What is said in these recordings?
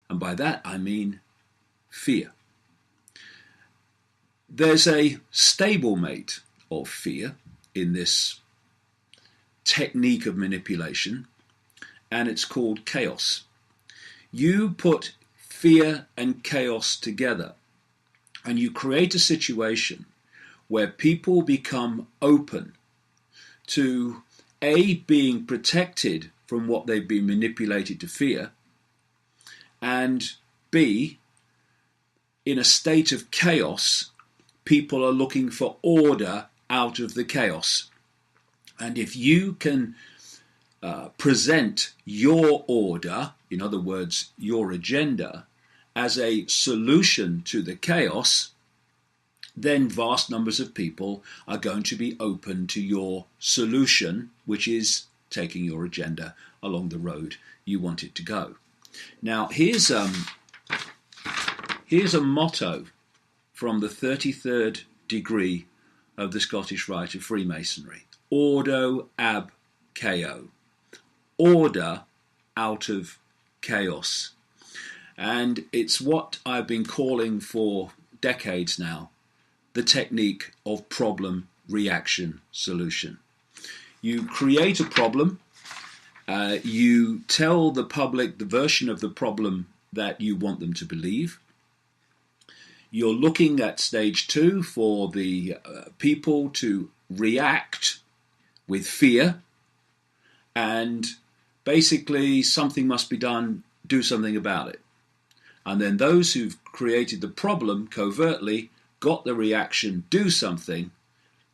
And by that I mean fear. There's a stablemate of fear in this technique of manipulation, and it's called chaos. You put fear and chaos together, and you create a situation where people become open to A, being protected from what they've been manipulated to fear, and B, in a state of chaos, people are looking for order out of the chaos. And if you can present your order, in other words, your agenda, as a solution to the chaos, then vast numbers of people are going to be open to your solution, which is taking your agenda along the road you want it to go. Now, here's a motto from the 33rd degree of the Scottish Rite of Freemasonry. Ordo ab chaos. Order out of chaos. And it's what I've been calling for decades now, the technique of problem, reaction, solution. You create a problem, you tell the public the version of the problem that you want them to believe. You're looking at stage 2 for the people to react with fear, and basically something must be done, do something about it. And then those who've created the problem covertly, got the reaction, do something,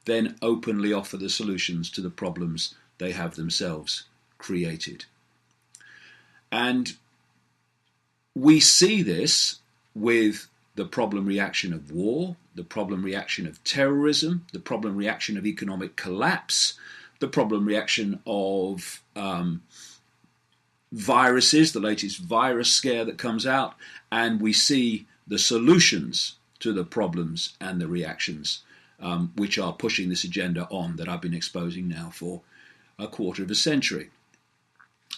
then openly offer the solutions to the problems they have themselves created. And we see this with the problem reaction of war, the problem reaction of terrorism, the problem reaction of economic collapse, the problem reaction of viruses, the latest virus scare that comes out, and we see the solutions to the problems and the reactions which are pushing this agenda on that I've been exposing now for a quarter of a century.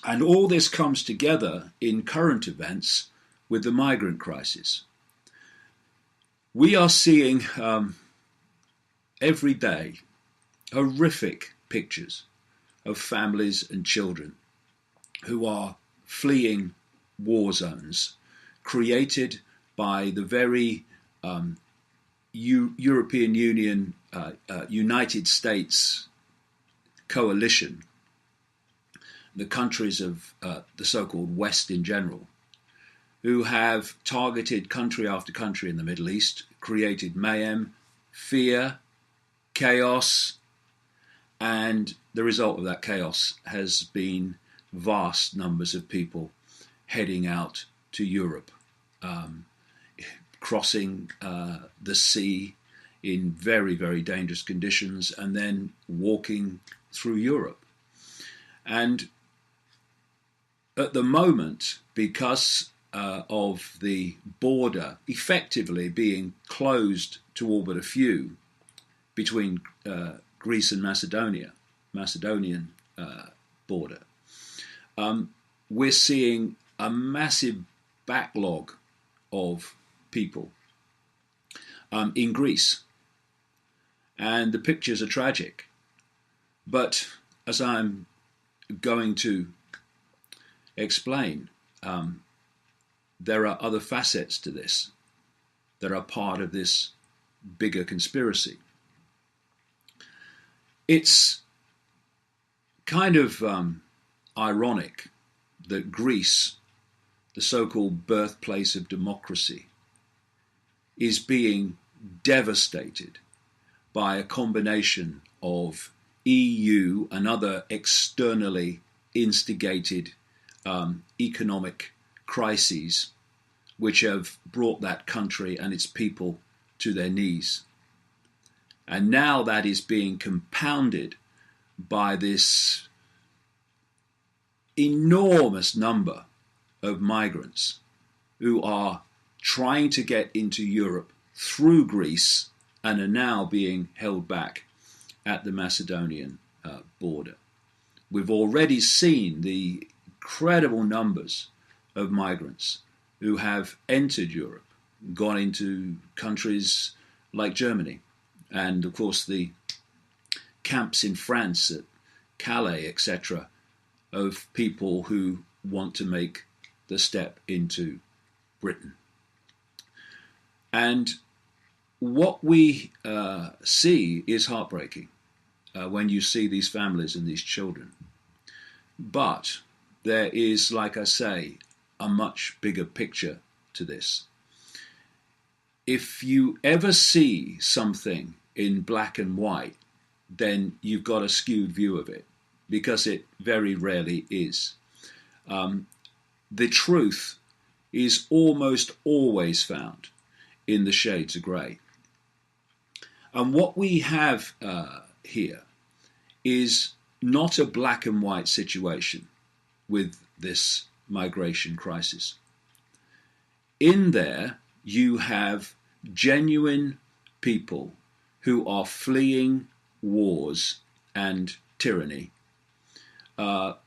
And all this comes together in current events with the migrant crisis. We are seeing every day horrific pictures of families and children who are fleeing war zones created by the very European Union, United States coalition, the countries of the so-called West in general, who have targeted country after country in the Middle East, created mayhem, fear, chaos, and the result of that chaos has been vast numbers of people heading out to Europe, crossing the sea in very, very dangerous conditions, and then walking through Europe. And at the moment, because of the border effectively being closed to all but a few between Greece and Macedonian border, we're seeing a massive backlog of people in Greece. And the pictures are tragic. But as I'm going to explain, there are other facets to this that are part of this bigger conspiracy. It's kind of ironic that Greece, the so-called birthplace of democracy, is being devastated by a combination of EU and other externally instigated economic crises which have brought that country and its people to their knees. And now that is being compounded by this enormous number of migrants who are trying to get into Europe through Greece and are now being held back at the Macedonian border. We've already seen the incredible numbers of migrants who have entered Europe, gone into countries like Germany, and of course the camps in France at Calais, etc., of people who want to make the step into Britain. And what we see is heartbreaking when you see these families and these children. But there is, like I say, a much bigger picture to this. If you ever see something in black and white, then you've got a skewed view of it, because it very rarely is. The truth is almost always found in the shades of grey. And what we have here is not a black and white situation with this migration crisis. In there, you have genuine people who are fleeing wars and tyranny,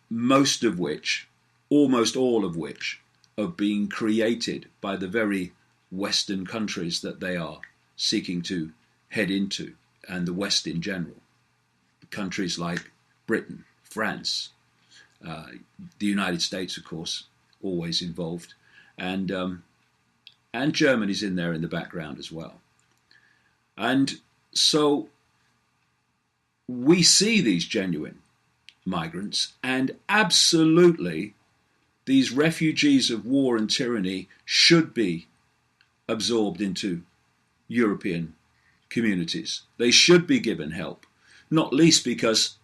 most of which, almost all of which, are being created by the very Western countries that they are seeking to head into, and the West in general. Countries like Britain, France, the United States, of course, always involved, and Germany's in there in the background as well. And so we see these genuine migrants, and absolutely these refugees of war and tyranny should be absorbed into European communities. They should be given help, not least because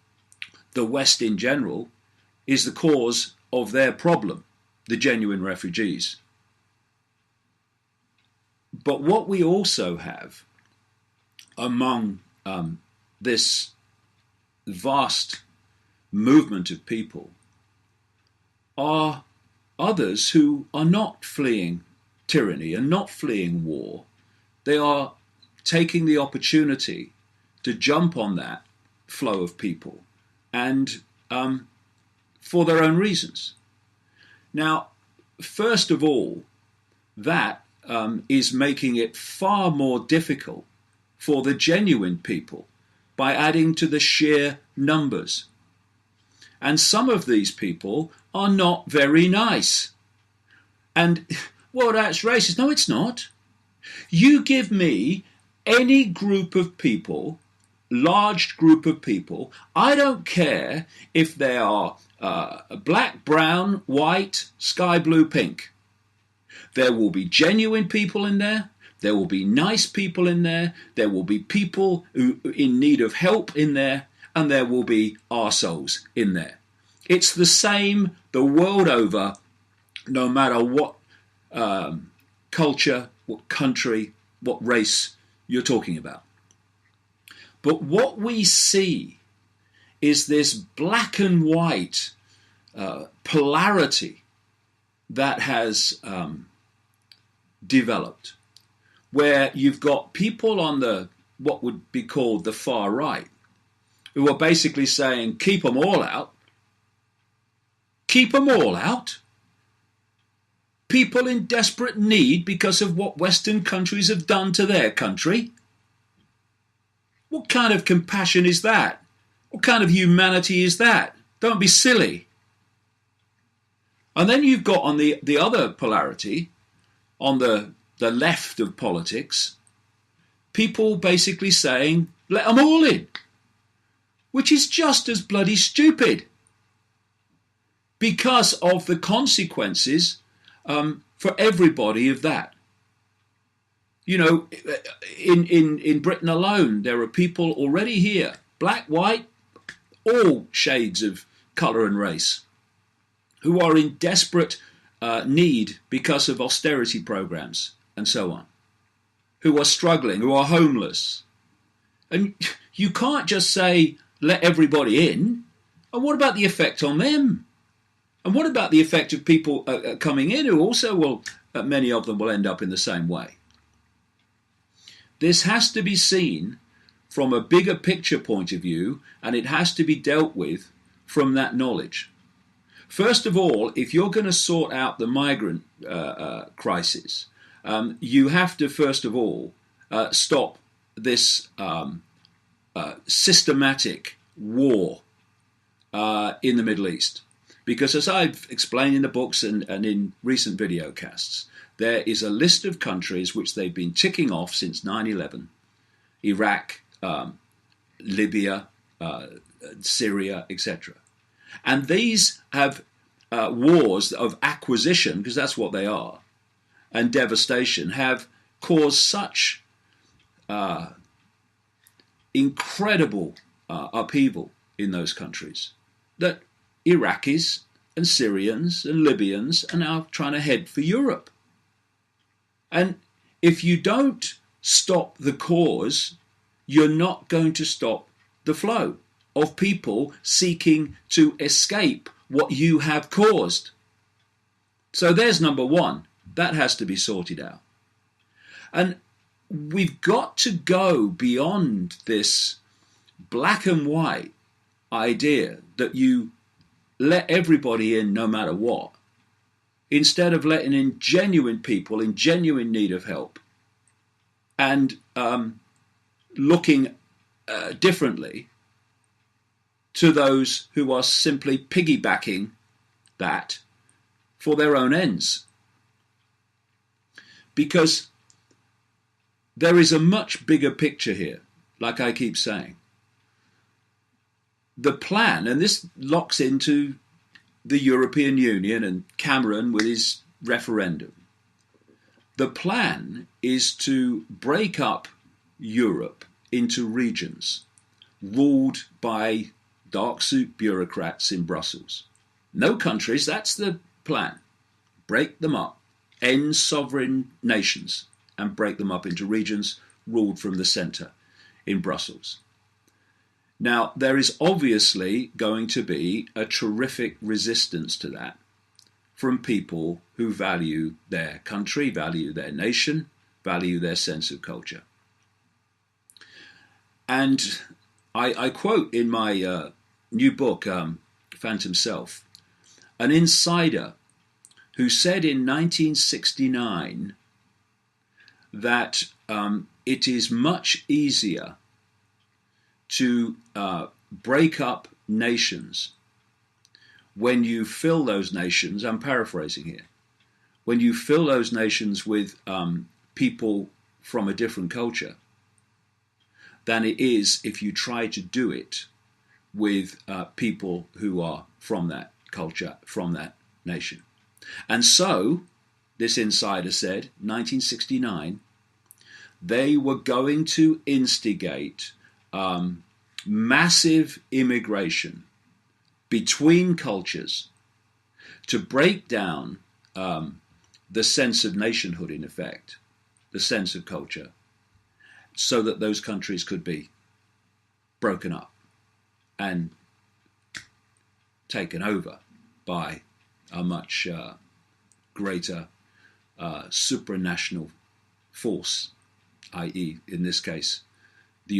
the West in general is the cause of their problem, the genuine refugees. But what we also have among this vast movement of people are others who are not fleeing tyranny and not fleeing war. They are taking the opportunity to jump on that flow of people, and for their own reasons. Now, first of all, that is making it far more difficult for the genuine people by adding to the sheer numbers. And some of these people are not very nice. And, well, that's racist. No, it's not. You give me any group of people, large group of people, I don't care if they are black, brown, white, sky blue, pink. There will be genuine people in there. There will be nice people in there. There will be people who in need of help in there. And there will be arseholes in there. It's the same the world over, no matter what culture, what country, what race you're talking about. But what we see is this black and white polarity that has developed, where you've got people on the what would be called the far right, who are basically saying, keep them all out. Keep them all out. People in desperate need because of what Western countries have done to their country. What kind of compassion is that? What kind of humanity is that? Don't be silly. And then you've got on the other polarity, on the left of politics, people basically saying, let them all in, which is just as bloody stupid because of the consequences for everybody of that. You know, in Britain alone, there are people already here, black, white, all shades of colour and race, who are in desperate need because of austerity programs and so on, who are struggling, who are homeless. And you can't just say, let everybody in. And what about the effect on them? And what about the effect of people coming in who also will, many of them will end up in the same way? This has to be seen from a bigger picture point of view, and it has to be dealt with from that knowledge. First of all, if you're going to sort out the migrant crisis, you have to first of all stop this systematic war in the Middle East. Because as I've explained in the books and in recent videocasts, there is a list of countries which they've been ticking off since 9/11, Iraq, Libya, Syria, etc. And these have wars of acquisition, because that's what they are, and devastation, have caused such incredible upheaval in those countries that Iraqis and Syrians and Libyans are now trying to head for Europe. And if you don't stop the cause, you're not going to stop the flow of people seeking to escape what you have caused. So there's number one. That has to be sorted out. And we've got to go beyond this black and white idea that you let everybody in no matter what, instead of letting in genuine people in genuine need of help and looking differently to those who are simply piggybacking that for their own ends. Because there is a much bigger picture here, like I keep saying. The plan, and this locks into the European Union and Cameron with his referendum. The plan is to break up Europe into regions ruled by dark suit bureaucrats in Brussels. No countries, that's the plan. Break them up, end sovereign nations, and break them up into regions ruled from the centre in Brussels. Now, there is obviously going to be a terrific resistance to that from people who value their country, value their nation, value their sense of culture. And I quote in my new book, Phantom Self, an insider who said in 1969 that it is much easier to break up nations when you fill those nations, I'm paraphrasing here, when you fill those nations with people from a different culture, than it is if you try to do it with people who are from that culture, from that nation. And so, this insider said, 1969, they were going to instigate massive immigration between cultures to break down the sense of nationhood, in effect, the sense of culture, so that those countries could be broken up and taken over by a much greater supranational force, i.e., in this case, the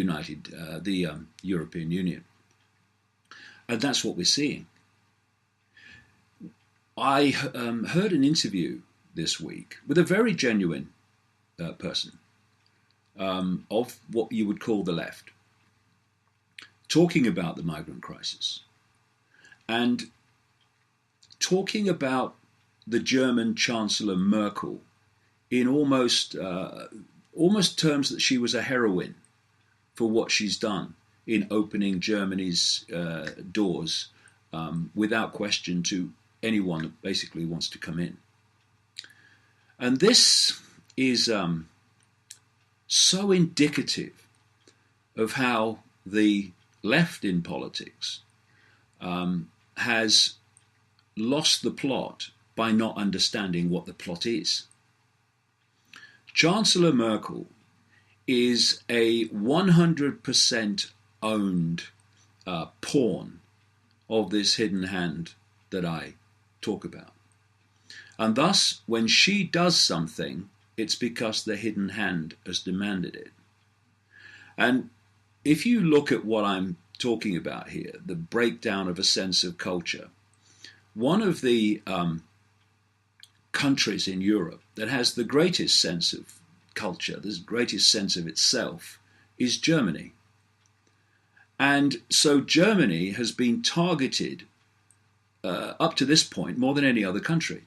European Union. And that's what we're seeing. I heard an interview this week with a very genuine person of what you would call the left, talking about the migrant crisis and talking about the German Chancellor Merkel in almost terms that she was a heroine for what she's done in opening Germany's doors without question to anyone that basically wants to come in. And this is so indicative of how the left in politics has lost the plot by not understanding what the plot is. Chancellor Merkel is a 100% owned pawn of this hidden hand that I talk about. And thus, when she does something, it's because the hidden hand has demanded it. And if you look at what I'm talking about here, the breakdown of a sense of culture, one of the countries in Europe that has the greatest sense of culture, the greatest sense of itself, is Germany. And so Germany has been targeted up to this point more than any other country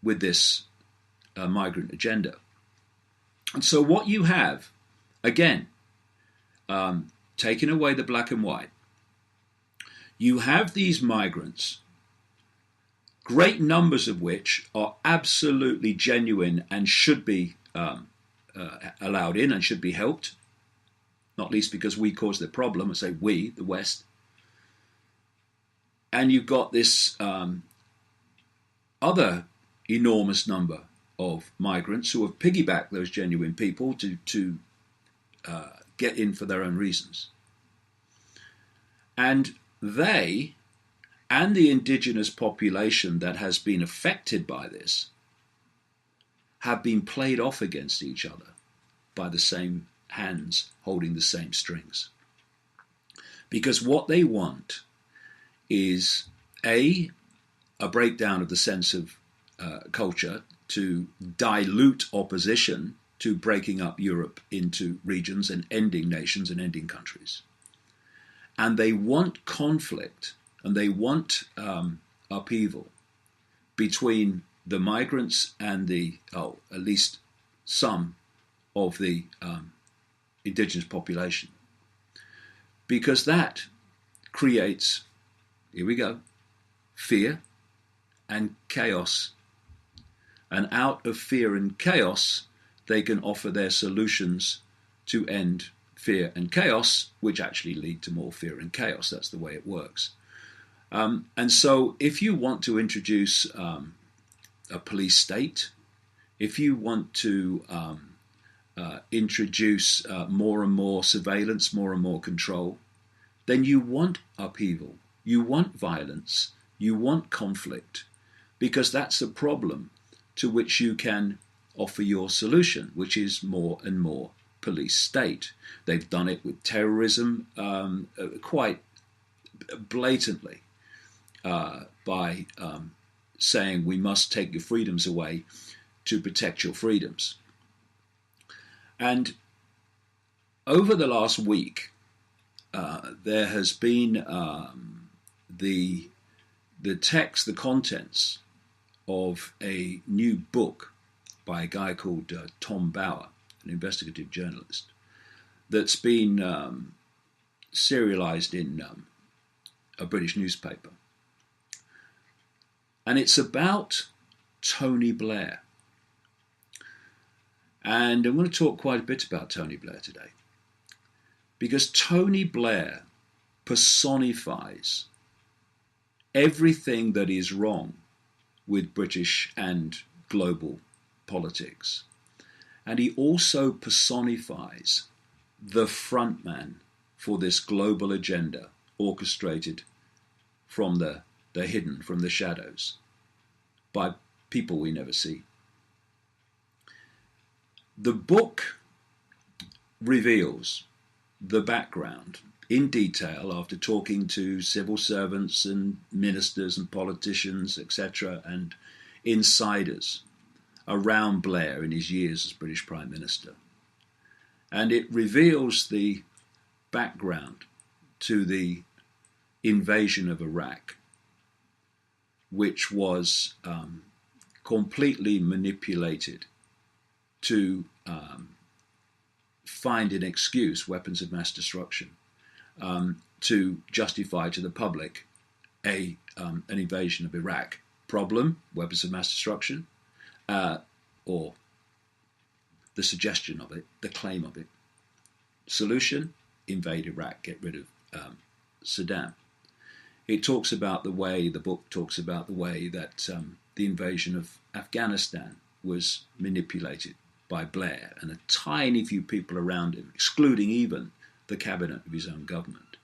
with this migrant agenda. And so what you have, again, taking away the black and white, you have these migrants, great numbers of which are absolutely genuine and should be allowed in and should be helped, not least because we caused the problem. I say we, the West. And you've got this other enormous number of migrants who have piggybacked those genuine people to get in for their own reasons. And they and the indigenous population that has been affected by this have been played off against each other by the same hands holding the same strings. Because what they want is a breakdown of the sense of culture to dilute opposition to breaking up Europe into regions and ending nations and ending countries. And they want conflict and they want upheaval between the migrants and at least some of the indigenous population. Because that creates, here we go, fear and chaos. And out of fear and chaos, they can offer their solutions to end fear and chaos, which actually lead to more fear and chaos. That's the way it works. And so if you want to introduce a police state, if you want to introduce more and more surveillance, more and more control, then you want upheaval, you want violence, you want conflict, because that's a problem to which you can offer your solution, which is more and more police state. They've done it with terrorism quite blatantly by saying we must take your freedoms away to protect your freedoms. And over the last week, there has been the text, the contents of a new book by a guy called Tom Bauer, an investigative journalist, that's been serialized in a British newspaper. And it's about Tony Blair. And I'm going to talk quite a bit about Tony Blair today, because Tony Blair personifies everything that is wrong with British and global politics. And he also personifies the frontman for this global agenda orchestrated from the hidden, from the shadows, by people we never see. The book reveals the background in detail after talking to civil servants and ministers and politicians, etc., and insiders around Blair in his years as British Prime Minister. And it reveals the background to the invasion of Iraq, which was completely manipulated to find an excuse, weapons of mass destruction, to justify to the public an invasion of Iraq. Problem, weapons of mass destruction, or the suggestion of it, the claim of it. Solution, invade Iraq, get rid of Saddam. It talks about the book talks about the way that the invasion of Afghanistan was manipulated by Blair and a tiny few people around him, excluding even the cabinet of his own government.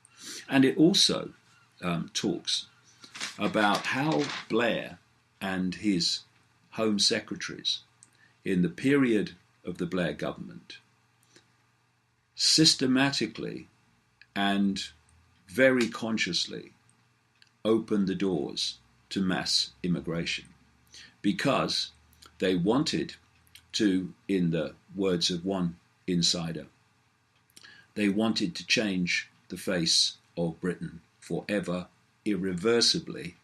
And it also talks about how Blair and his Home Secretaries in the period of the Blair government systematically and very consciously opened the doors to mass immigration because they wanted to, in the words of one insider, they wanted to change the face of Britain forever, irreversibly,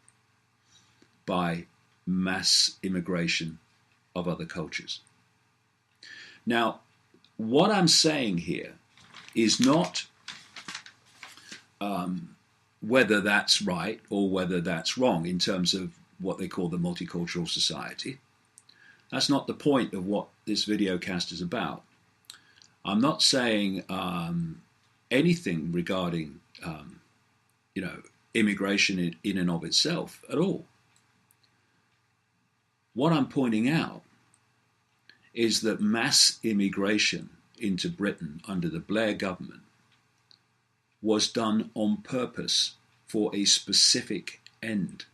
by mass immigration of other cultures. Now, what I'm saying here is not whether that's right or whether that's wrong in terms of what they call the multicultural society. That's not the point of what this video cast is about. I'm not saying anything regarding, immigration in and of itself at all. What I'm pointing out is that mass immigration into Britain under the Blair government was done on purpose for a specific end.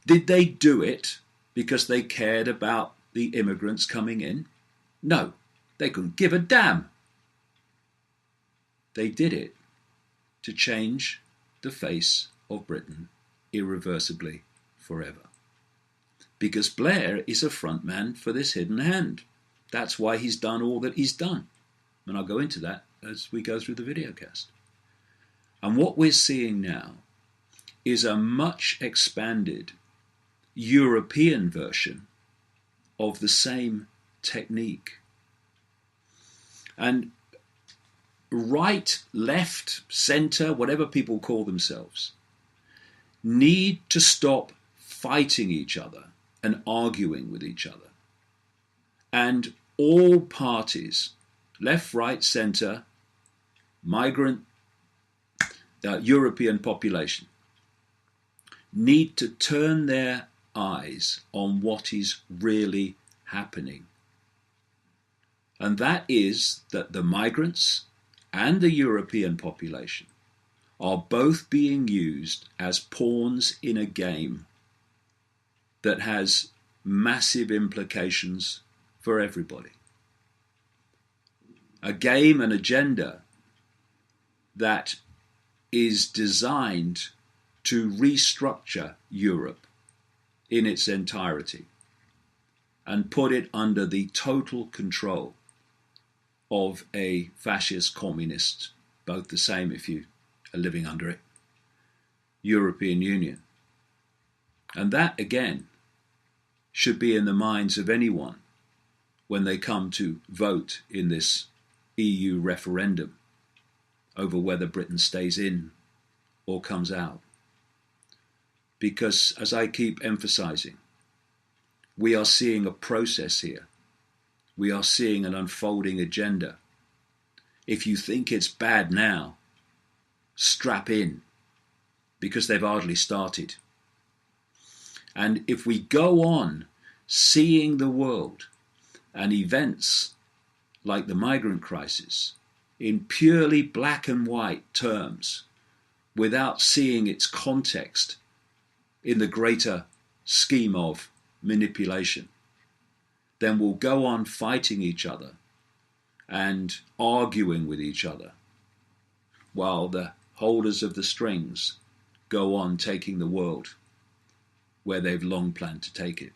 Did they do it because they cared about the immigrants coming in? No, they couldn't give a damn. They did it to change the face of Britain irreversibly forever. Because Blair is a front man for this hidden hand. That's why he's done all that he's done. And I'll go into that as we go through the videocast. And what we're seeing now is a much expanded European version of the same technique. And right, left, centre, whatever people call themselves, need to stop fighting each other and arguing with each other. And all parties, left, right, centre, migrant, European population, need to turn their eyes on what is really happening. And that is that the migrants and the European population are both being used as pawns in a game that has massive implications for everybody. A game, an agenda that is designed to restructure Europe in its entirety and put it under the total control of a fascist communist, both the same if you are living under it, European Union. And that, again, should be in the minds of anyone when they come to vote in this EU referendum over whether Britain stays in or comes out. Because, as I keep emphasizing, we are seeing a process here. We are seeing an unfolding agenda. If you think it's bad now, strap in, because they've hardly started. And if we go on seeing the world and events like the migrant crisis in purely black and white terms, without seeing its context in the greater scheme of manipulation, then we'll go on fighting each other and arguing with each other while the holders of the strings go on taking the world where they've long planned to take it.